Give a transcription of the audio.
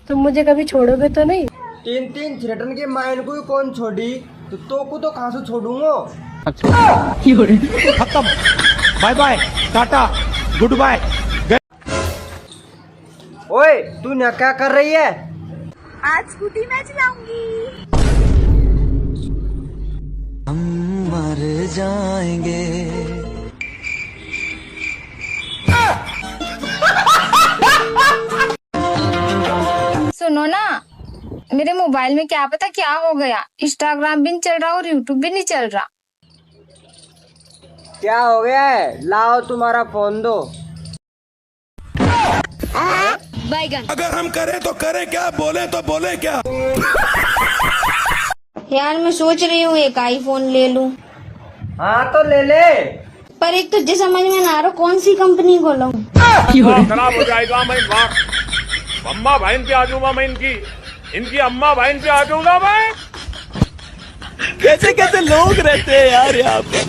तुम मुझे कभी छोड़ोगे तो नहीं? 3-3 छिरटन के मायन को कौन छोड़ी तो को तो कहाँ से छोड़ूंगा। खत्म, बाय बाय, टाटा, गुड बाय। ओए तू यहाँ क्या कर रही है? आज स्कूटी मैं चलाऊंगी। हम मर जाएंगे। सुनो ना, मेरे मोबाइल में क्या पता क्या हो गया, इंस्टाग्राम भी नहीं चल रहा और यूट्यूब भी नहीं चल रहा। क्या हो गया है? लाओ तुम्हारा फोन दो। बैगन। अगर हम करें तो करें क्या, बोले तो बोले क्या। यार मैं सोच रही हूँ एक आईफोन ले लूं, हाँ तो ले ले। पर एक तुझे समझ में ना आ रहा कौन सी कंपनी को लूं। खराब हो जाएगा। मैं अम्मा बहन पे आ जाऊंगा, मैं इनकी अम्मा बहन पे आ जाऊंगा मैं। कैसे कैसे लोग रहते हैं यार यहाँ पे।